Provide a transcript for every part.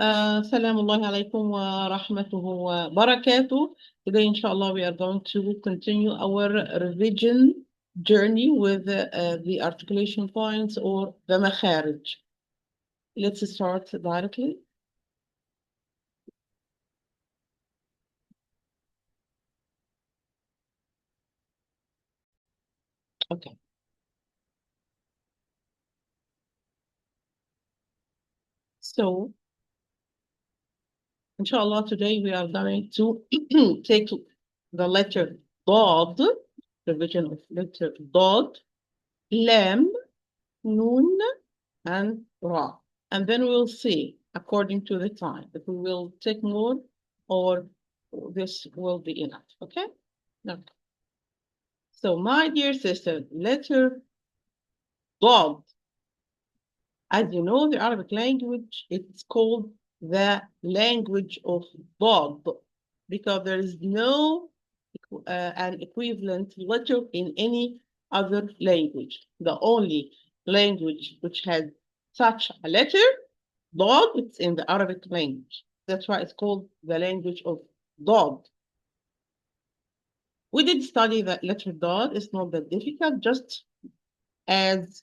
Assalamu alaikum wa rahmatuhu wa barakatuh. Today, inshallah, we are going to continue our revision journey with the articulation points or the makharij. Let's start directly. Okay. So, inshallah, today we are going to take the letter Dod, revision of letter Dod, Lam, Noon, and Ra. And then we'll see, according to the time, if we will take more or this will be enough, okay? Okay. So, my dear sister, letter Dod. As you know, the Arabic language, it's called the language of Dod because there is no an equivalent letter in any other language. The only language which has such a letter, Dod, it's in the Arabic language. That's why it's called the language of Dod. We did study that letter Dod. It's not that difficult, just as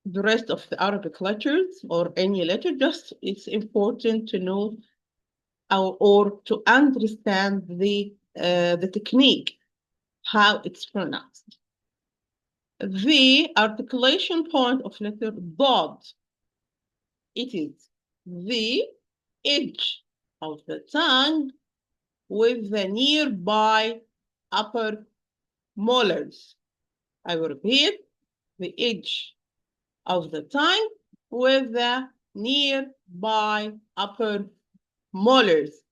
the rest of the Arabic letters or any letter, just it's important to know or to understand the technique, how it's pronounced. The articulation point of letter Dod, it is the edge of the tongue with the nearby upper molars. I will repeat, the edge of the tongue with the nearby upper molars.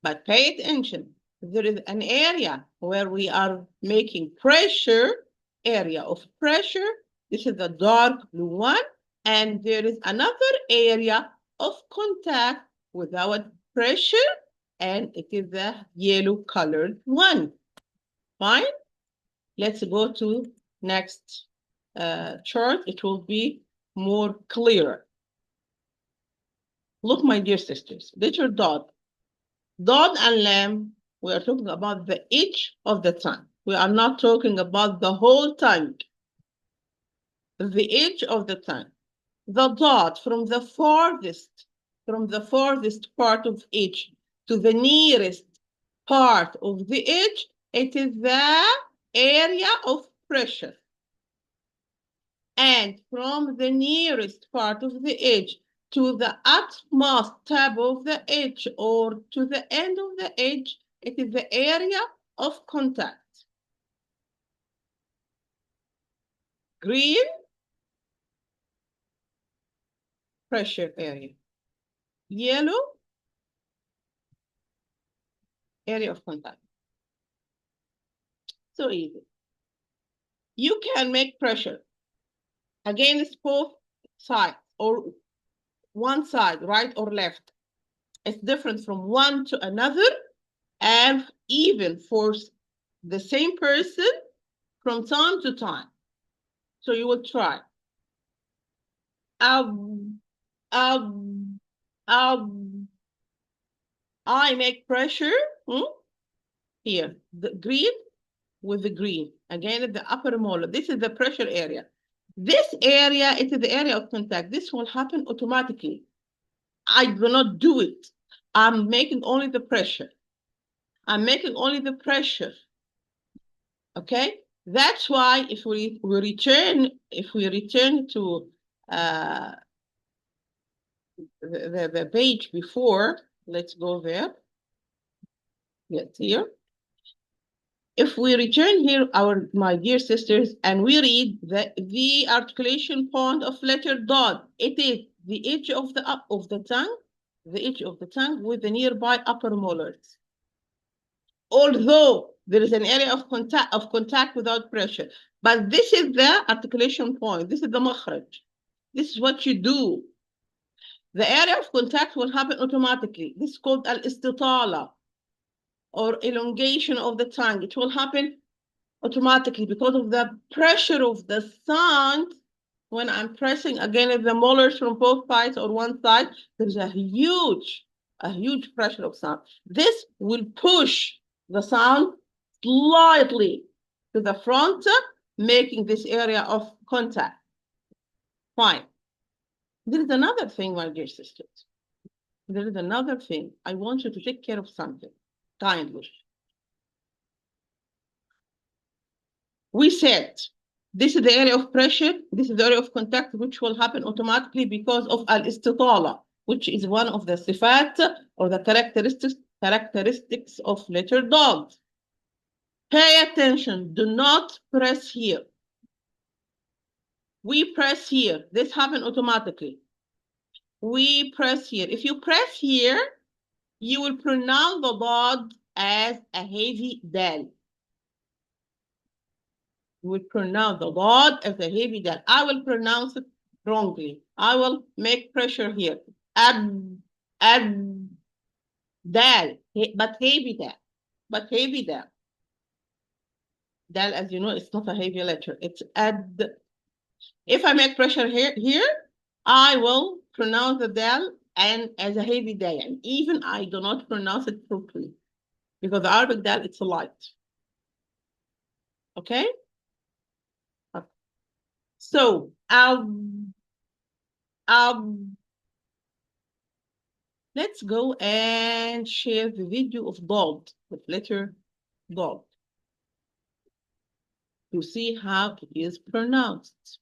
But pay attention, there is an area where we are making pressure, area of pressure. This is the dark blue one. And there is another area of contact without pressure, and it is the yellow colored one. Fine? Let's go to next chart. It will be more clear. Look, my dear sisters, letter Dod. Dod and Lam, we are talking about the edge of the tongue. We are not talking about the whole tongue. The edge of the tongue. The Dod from the farthest part of edge to the nearest part of the edge, it is the area of pressure. And from the nearest part of the edge to the utmost tip of the edge or to the end of the edge, it is the area of contact. Green, pressure area. Yellow, area of contact. So easy. You can make pressure against both sides or one side, right or left. It's different from one to another and even for the same person from time to time. So you will try. I make pressure here, the green with the green. Again, at the upper molar. This is the pressure area. This area, it is the area of contact. This will happen automatically. I do not do it. I'm making only the pressure. I'm making only the pressure. Okay? That's why if we return to the page before, let's go there. Yes, here. If we return here, my dear sisters, and we read the articulation point of letter Dod, it is the edge of the tongue, the edge of the tongue with the nearby upper molars. Although there is an area of contact without pressure, but this is the articulation point. This is the makhraj. This is what you do. The area of contact will happen automatically. This is called al-istitala or elongation of the tongue. It will happen automatically because of the pressure of the sound when I'm pressing against the molars from both sides or one side, there's a huge pressure of sound. This will push the sound slightly to the front, making this area of contact. Fine. There is another thing, my dear sisters. There is another thing. I want you to take care of something, kindly. We said this is the area of pressure, this is the area of contact, which will happen automatically because of al-istitala, which is one of the sifat or the characteristics of letter dogs. Pay attention, do not press here. We press here, this happens automatically. We press here. If you press here, you will pronounce the dog as a heavy dal. You will pronounce the dog as a heavy dal. I will pronounce it wrongly. I will make pressure here. Ad, dal, but heavy dal. But heavy dal. Dal, as you know, it's not a heavy letter. It's ad. If I make pressure here, I will pronounce the dal and as a heavy dal. And even I do not pronounce it properly because the Arabic dal, it's light. Okay? So, let's go and share the video of dog, with letter dog, to see how it is pronounced.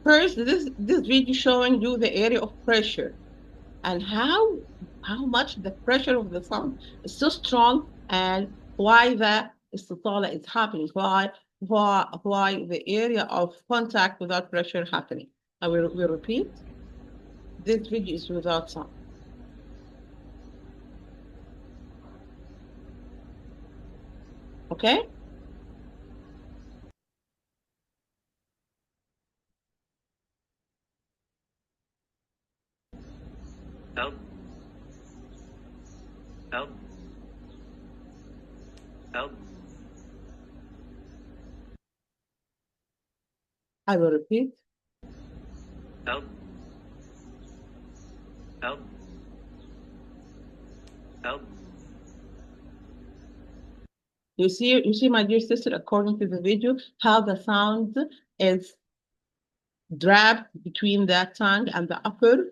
First, this video showing you the area of pressure and how much the pressure of the sound is so strong and why the istitala is happening, why the area of contact without pressure happening. I will repeat. This video is without sound. Okay? Help. Help. Help. I will repeat. Help. Help. Help. You see, my dear sister, according to the video, how the sound is dragged between the tongue and the upper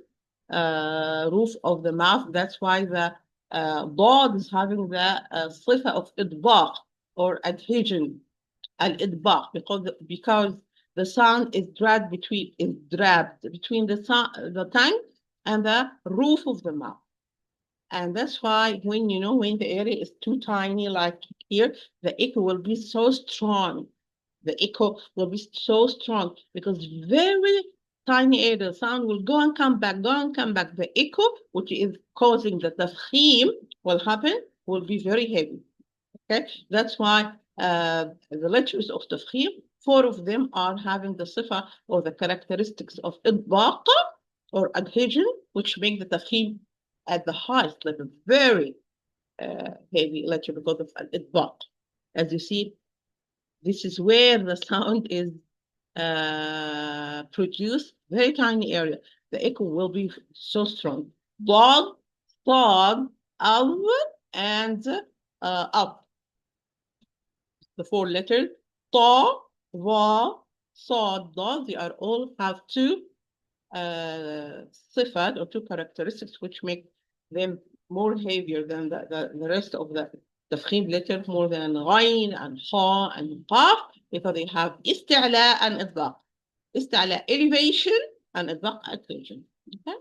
roof of the mouth. That's why the dog is having the صفة of إطباق or adhesion, al-إطباق, because the sound is dragged between the tongue and the roof of the mouth. And that's why when the area is too tiny, like here, the echo will be so strong. The echo will be so strong because very tiny area sound will go and come back, The echo, which is causing the tafkhim, will be very heavy. Okay, that's why the letters of tafkhim, 4 of them are having the sifa or the characteristics of idbaq or adhesion, which make the tafkhim at the highest level very heavy letter because of al-idbaq. As you see, this is where the sound is produced, very tiny area. The echo will be so strong. Dog, dog, al, and up. The 4 letters, ta, va, sa, da, they are all have 2 sifat or 2 characteristics which make them more heavier than the rest of the tafkhim letters, more than ghain and ha and qaf, because they have isti'la and idbaq. Isti'la, elevation, and idbaq, accretion. Okay?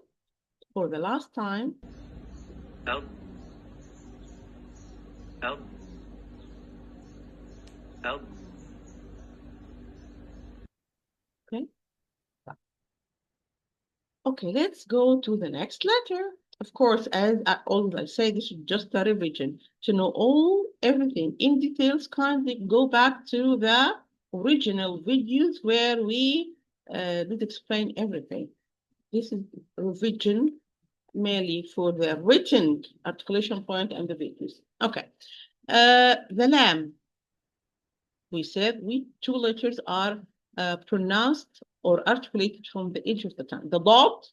For the last time. Help. Help. Help. Okay. Okay, let's go to the next letter. Of course, as I always say, this is just a revision. To know everything in details, kindly go back to the original videos where we did explain everything. This is revision mainly for the written articulation point and the vagueness. Okay. The lamb, we said two letters are pronounced or articulated from the edge of the tongue. The dot,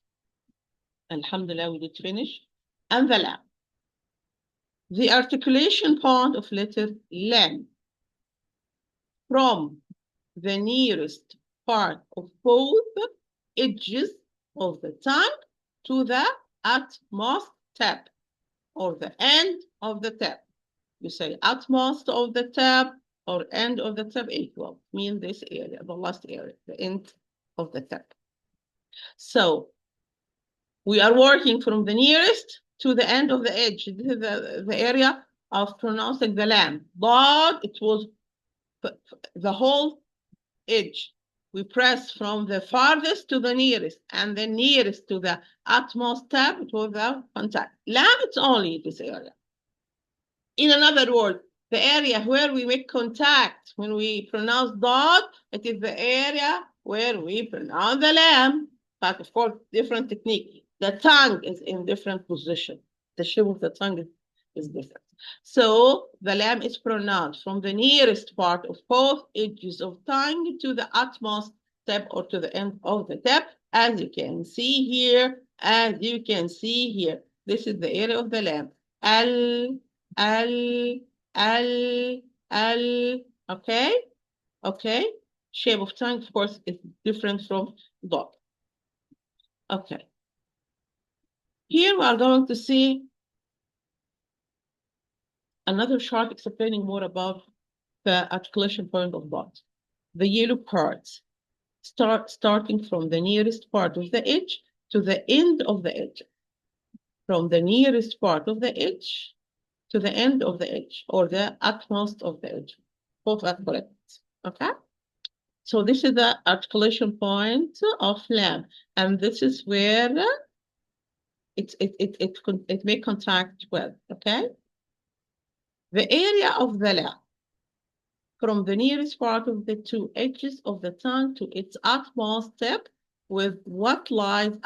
alhamdulillah, we did finish, and the lam. The articulation point of letter lam from the nearest part of both edges of the tongue to the utmost tip or the end of the tip. You say utmost of the tip or end of the tip equal, mean this area, the last area, the end of the tip. So we are working from the nearest to the end of the edge. This is the area of pronouncing the lam, but it was the whole edge. We press from the farthest to the nearest, and the nearest to the utmost tip, it was the contact. Lam, it's only this area. In another word, the area where we make contact when we pronounce dot, it is the area where we pronounce the lam. But of course, different technique. The tongue is in different position. The shape of the tongue is different. So the lam is pronounced from the nearest part of both edges of tongue to the utmost tip or to the end of the tip, as you can see here, This is the area of the lam. L, L, okay. Shape of tongue, of course, is different from dot. Okay. Here we are going to see another chart explaining more about the articulation point of dot. The yellow parts starting from the nearest part of the edge to the end of the edge. From the nearest part of the edge to the end of the edge or the utmost of the edge. Both are correct. Okay. So this is the articulation point of lam, and this is where it may contact with. Okay. The area of the lam from the nearest part of the two edges of the tongue to its utmost tip with what lies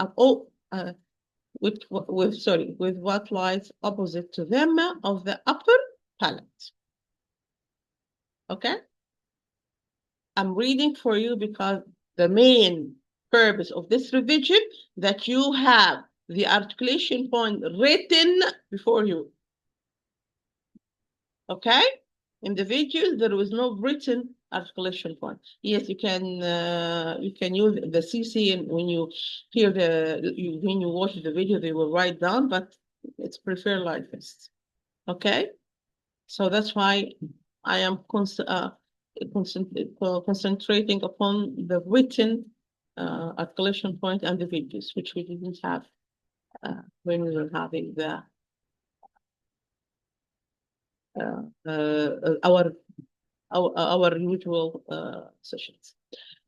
with what lies opposite to them of the upper palate. Okay. I'm reading for you because the main purpose of this revision that you have the articulation point written before you. Okay? In the videos, there was no written articulation point. Yes, you can use the CC, and when you hear when you watch the video, they will write down, but it's preferred like this. Okay? So that's why I am concentrating upon the written articulation point and the videos, which we didn't have when we were having the our usual sessions.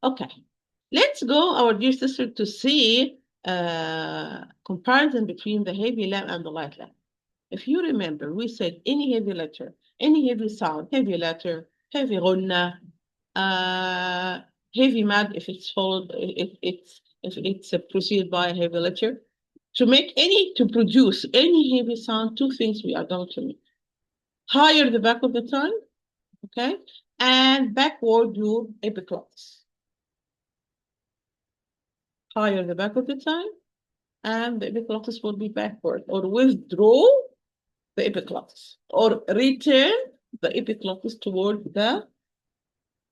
Okay, let's go, our dear sister, to see comparison between the heavy lam and the light lam. If you remember, we said any heavy letter, any heavy sound, heavy letter, heavy ghunna, heavy mad if it's followed, if it's preceded by a heavy letter. To produce any heavy sound, two things we are going to make. Higher the back of the tongue, okay, and backward your epiglottis. Higher the back of the tongue, and the epiglottis will be backward, or withdraw the epiglottis, or return the epiglottis toward the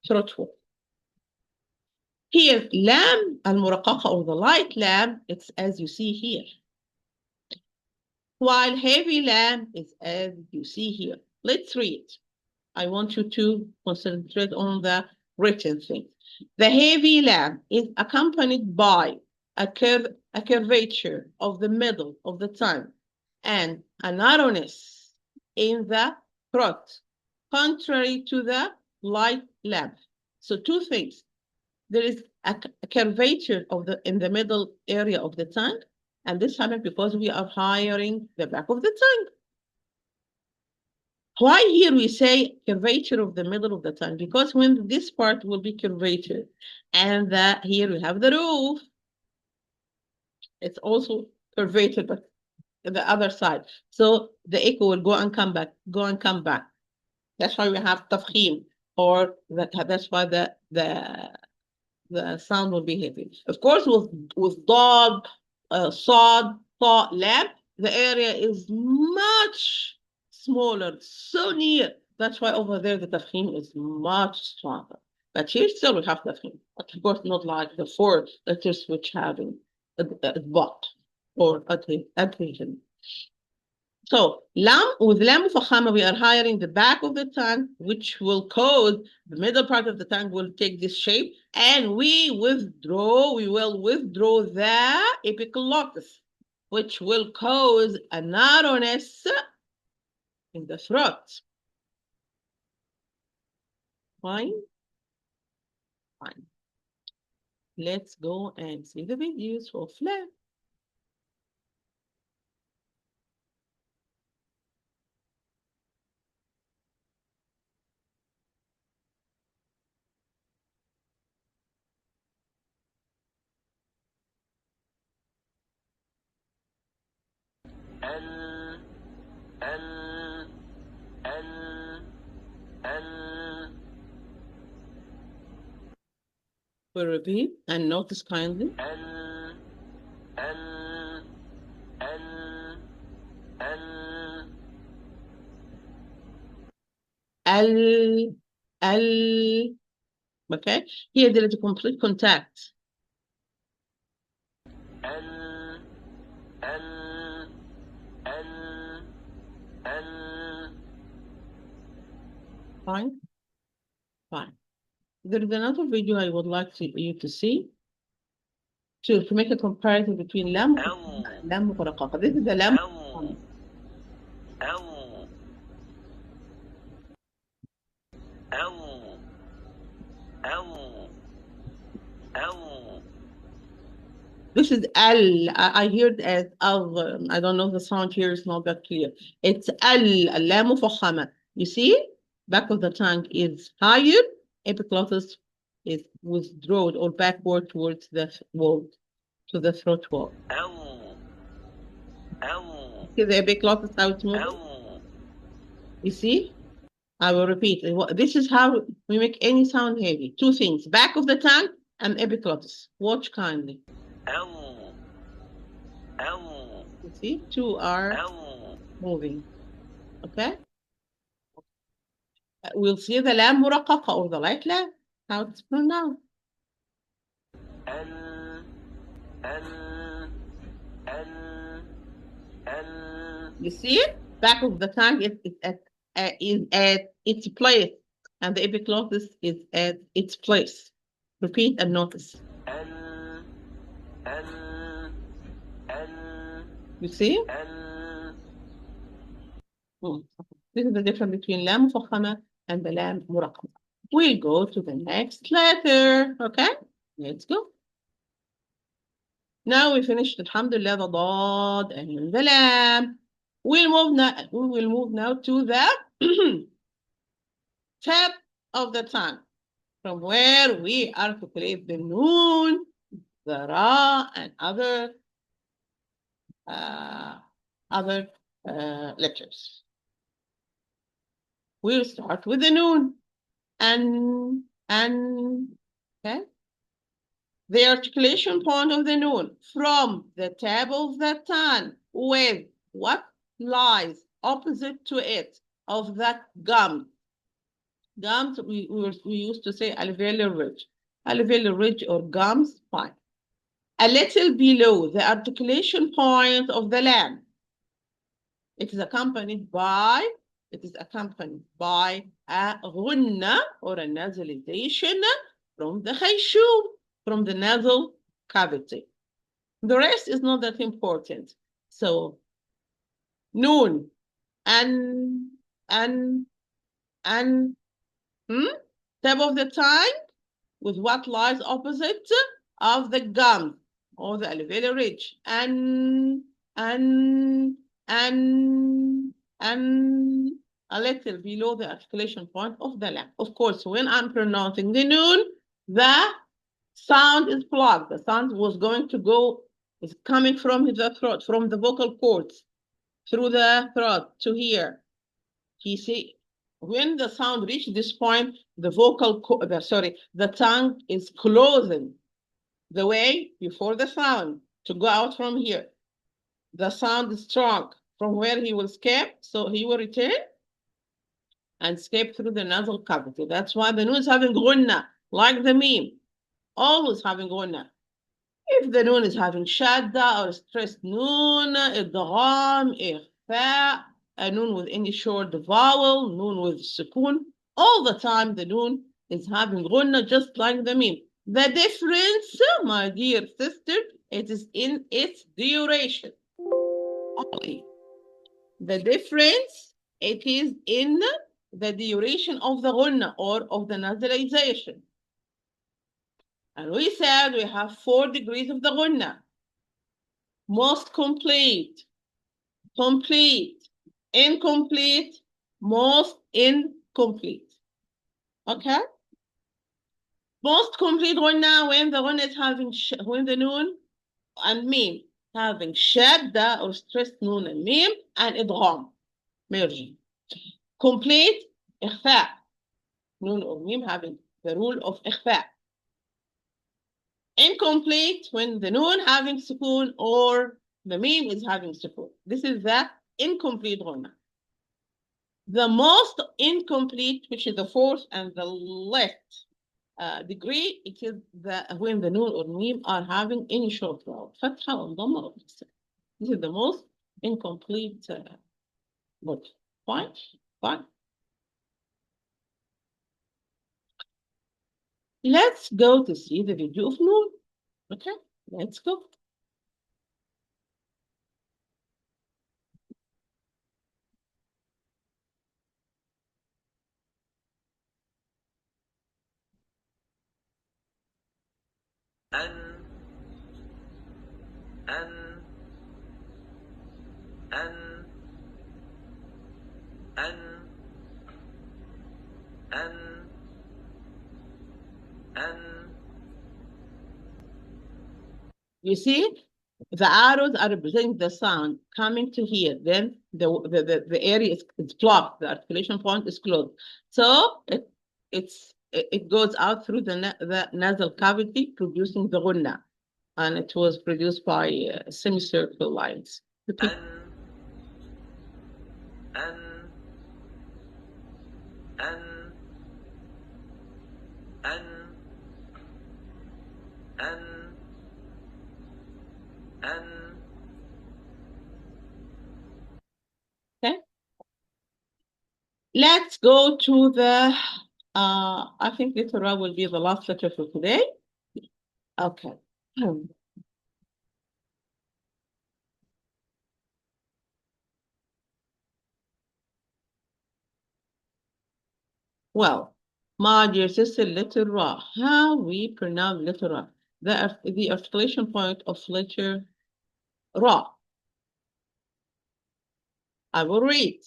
throat wall. Here, lam al-muraqaqa, or the light lam, it's as you see here. While heavy lam is as you see here. Let's read. I want you to concentrate on the written thing. The heavy lam is accompanied by a curvature of the middle of the tongue and a narrowness in the throat, contrary to the light lam. So two things. There is a curvature in the middle area of the tongue, and this happens because we are hiring the back of the tongue. Why here we say curvature of the middle of the tongue? Because when this part will be curvature, and here we have the roof, it's also curvated, but the other side. So the echo will go and come back, go and come back. That's why we have tafkhim, or that's why the sound will be heavy. Of course, with dog, sod, thaw, lamp, the area is much smaller, so near. That's why over there the tafkhim is much stronger. But here still we have tafkhim. But of course, not like the four letters which have a dot or adhesion. So with lam mufakhama, we are hiring the back of the tongue, which will cause the middle part of the tongue will take this shape, and we will withdraw the epiglottis, which will cause a narrowness in the throat. Fine? Fine. Let's go and see the videos for flap. We repeat and notice kindly. Al, okay? Here there is a complete contact. Fine? Fine. There is another video I would like you to see to make a comparison between lam and lam mufaraqa. This is the lam. This is al. I hear it as al. I don't know, the sound here is not that clear. It's al, lam mufakhama. You see, back of the tongue is higher, epiglottis is withdrawn or backward towards the wall, to the throat wall. See the epiglottis how it's moving? You see? I will repeat. This is how we make any sound heavy. Two things, back of the tongue and epiglottis. Watch kindly. You see, two are moving. Okay? We'll see the lam muraqqaqa or the light lam, how it's pronounced. You see it? Back of the tongue is at its place, and the epiglottis is at its place. Repeat and notice. You see? This is the difference between lam mufakhama and the lam muraqqaqa. We'll go to the next letter. Okay? Let's go. Now we finished, alhamdulillah, the dad and the lam. We will move now to the tip of the tongue, from where we articulate the noon, the ra, and other letters. We'll start with the noon. And okay. The articulation point of the noon from the tip of the tongue with what lies opposite to it of that gum. Gums, we used to say alveolar ridge. Alveolar ridge or gums, fine. A little below the articulation point of the lam. It is accompanied by a ghunna or a nasalization from the khayshum, from the nasal cavity. The rest is not that important. So, noon, and tip of the tongue with what lies opposite of the gum or the alveolar ridge, and a little below the articulation point of the lam. Of course, when I'm pronouncing the noon, the sound is blocked. The sound was going to go, is coming from the throat, from the vocal cords. through the throat to here. You see, when the sound reaches this point, the the tongue is closing the way before the sound to go out from here. The sound is strong from where he will escape, so he will return and escape through the nasal cavity. That's why the noon is having gunna, like the meme, always having gunna. If the noon is having shadda or stressed noon, idgham, ikhfa, a noon with any short vowel, noon with sukoon, all the time the noon is having gunna just like the meme. The difference, my dear sister, it is in its duration. Only. The difference, it is in the duration of the gunna or of the nasalization. And we said we have 4 degrees of the gunna. Most complete, complete, incomplete, most incomplete. Okay? Most complete gunna when the gunna is having, when the noon and meme having shadda or stressed noon and meme and idgham, merging. Complete, ikhfa, noon or meme having the rule of ikhfa. Incomplete when the noon having sukoon or the meme is having sukoon. This is the incomplete ghunna. The most incomplete, which is the fourth and the left degree, it is when the noon or meme are having any short vowel. Fatha or dhamma or kasra. This is the most incomplete word. Fine? Fine. Let's go to see the video of noon. Okay, let's go. أن أن أن أن أن أن You see, the arrows are representing the sound coming to here. Then the area is blocked. The articulation point is closed. So it goes out through the nasal cavity, producing the gunna, and it was produced by semicircle lines. Repeat. أن أن أن أن أن Okay. Let's go to the. I think literal will be the last letter for today. Okay. Well, my dear sister, letter Ra. How we pronounce letter Ra? The articulation point of letter Ra. I will read.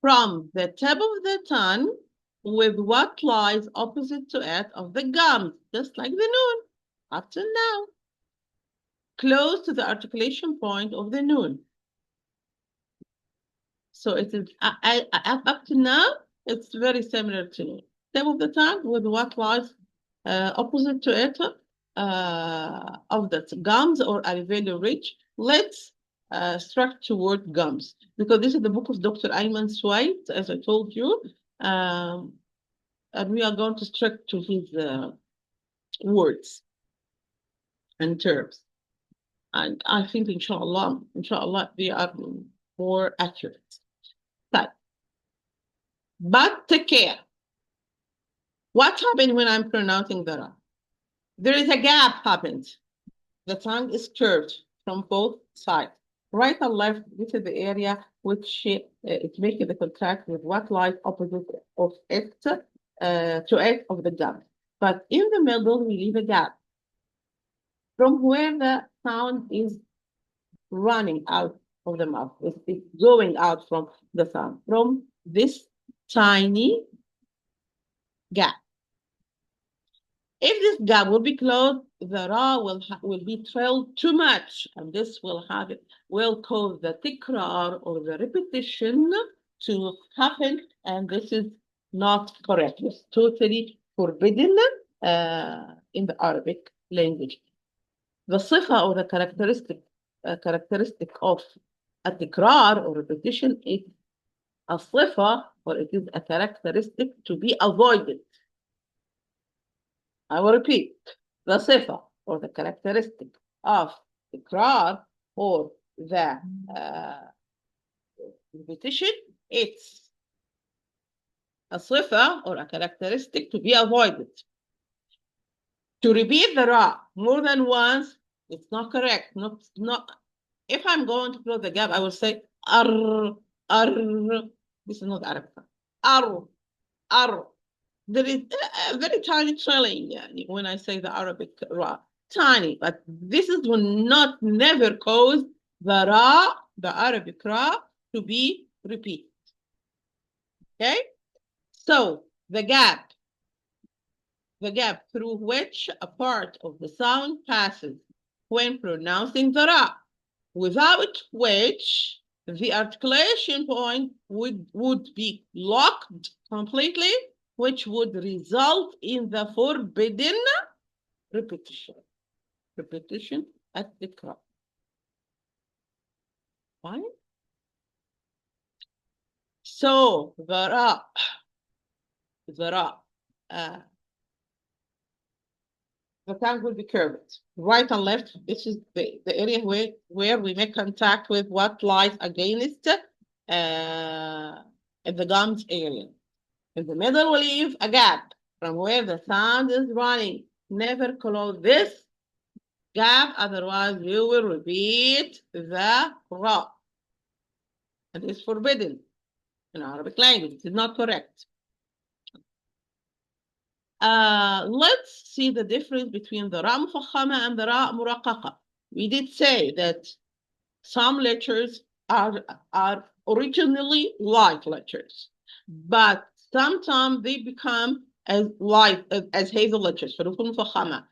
From the tip of the tongue with what lies opposite to it of the gums, just like the noon, up to now. Close to the articulation point of the noon. So it is up to now, it's very similar to noon. Tip of the tongue with what lies opposite to it of the gums or alveolar ridge. Let's struck toward gums because this is the book of Dr. Ayman Swaid, as I told you, and we are going to struck to his words and terms. And I think, inshallah, they are more accurate. But take care. What happened when I'm pronouncing the ra? There is a gap happens. The tongue is curved from both sides. Right and left, this is the area which it's making the contact with what lies opposite of it to it of the gum. But in the middle, we leave a gap from where the sound is running out of the mouth. It's going out from the sound, from this tiny gap. If this gap will be closed, the ra will be trilled too much, and this will cause the tikrar or the repetition to happen, and this is not correct. It's totally forbidden in the Arabic language. The صفة or the characteristic of a tikrar or repetition is a صفة, or it is a characteristic to be avoided. I will repeat. The صفة or the characteristic of tikrar or the repetition, it's a صفة or a characteristic to be avoided. To repeat the ra more than once, it's not correct. Not. If I'm going to close the gap, I will say ar, ar. This is not Arabic. Ar, ar. There is a very tiny trilling when I say the Arabic ra. Tiny, but this will never cause the ra, the Arabic ra, to be repeated. Okay? So the gap through which a part of the sound passes when pronouncing the ra, without which the articulation point would be locked completely, which would result in the forbidden repetition at the crop. Fine? So the ra, the tongue will be curved, right and left. This is the area where we make contact with what lies against in the gums area. In the middle, we leave a gap from where the sound is running. Never close this gap, otherwise you will repeat the ra. And it's forbidden in Arabic language. It is not correct. Let's see the difference between the ra mufakhama and the ra muraqqaqa. We did say that some letters are originally light letters, but sometimes they become as light as hazel letters. حروف المفخمة.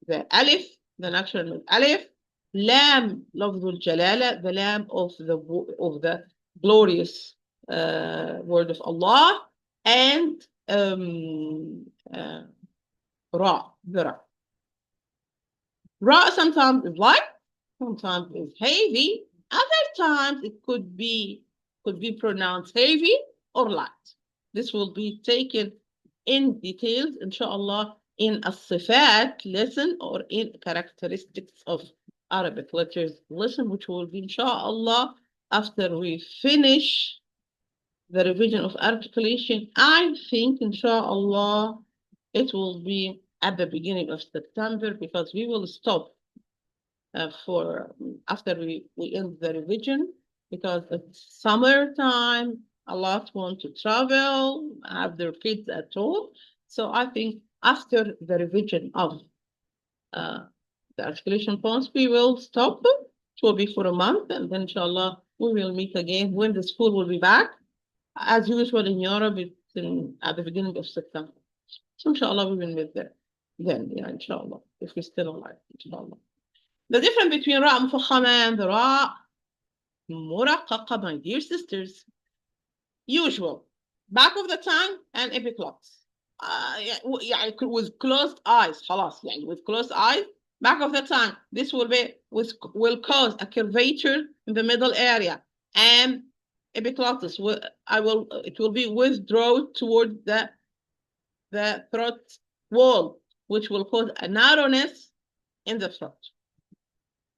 The alif, the natural alif, lam, لفظ الجلالة, the lam of the glorious word of Allah, and ra, the ra. Ra sometimes is light, sometimes is heavy. Other times it could be pronounced heavy or light. This will be taken in details, inshallah, in a sifat lesson or in characteristics of Arabic letters lesson, which will be, inshallah, after we finish the revision of articulation. I think, inshallah, it will be at the beginning of September, because we will stop for after we end the revision, because it's summertime. A lot want to travel, have their kids at home. So I think after the revision of the articulation points, we will stop. It will be for a month, and then inshallah we will meet again when the school will be back. As usual in Europe, it's at the beginning of September. So inshallah we will meet there. Then, yeah, inshallah, if we're still alive, inshallah. The difference between ra mufakhama and the ra muraqqaqa, my dear sisters, usual, back of the tongue and epiglots. With closed eyes, خلاص, with closed eyes, back of the tongue. This will cause a curvature in the middle area, and epiglottis it will be withdrawn toward the throat wall, which will cause a narrowness in the throat.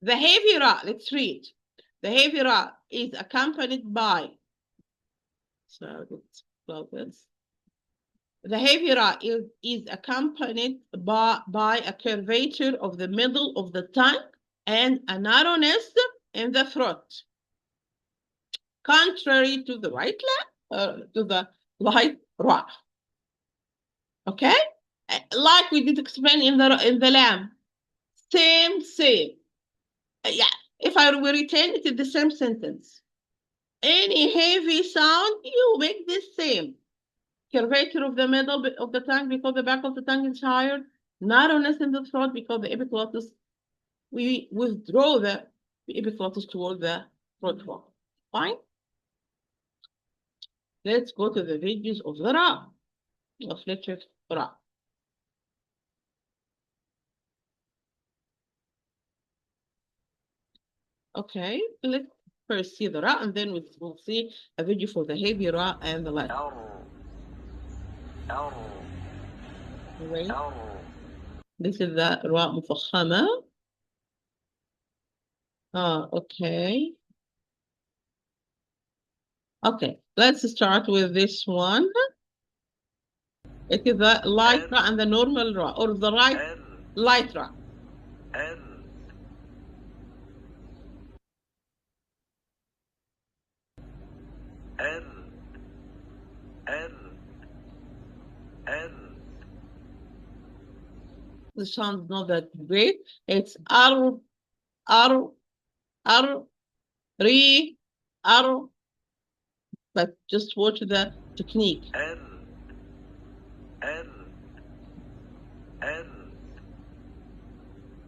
The heavy ra, let's read. The heavy ra is accompanied by, so let's close this. The heavy ra is accompanied by a curvature of the middle of the tongue and a narrowness in the throat, contrary to the to the light ra. Okay, like we did explain in the lamb. Same. Yeah, if I will retain it in the same sentence. Any heavy sound, you make this same curvature of the middle of the tongue, because the back of the tongue is higher Narrowness in the throat because the epiglottis, we withdraw the epiglottis toward the throat wall. Fine. Let's go to the videos of the Ra, of lecture Ra. Okay, let's first see the Ra, and then we'll see a video for the heavy Ra and the light. Right. This is the Ra مفخمة. Okay. Okay, let's start with this one. It is the light Ra and the normal Ra, or the light Ra. The sound is not that great. It's ar, re, ar. But just watch the technique.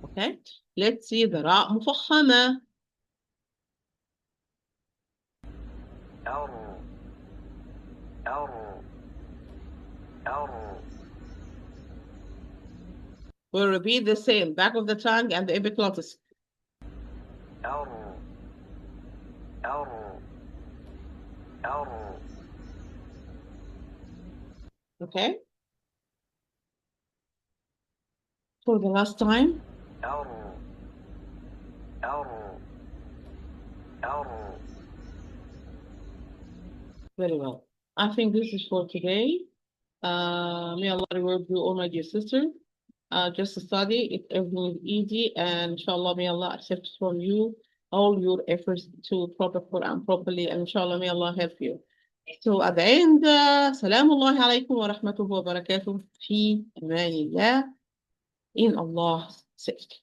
Okay, let's see the Ra مفخمة. We'll repeat the same, back of the tongue and the epiglottis. Okay? For the last time. Very well. I think this is for today. May Allah reward you, all my dear sister. Just study, everything is easy, and inshallah, may Allah accept from you all your efforts to proper Quran properly, and inshallah, may Allah help you. So at the end, salamu Allahi alaykum wa rahmatuhu wa barakatuh fi amanillah, in Allah's safety.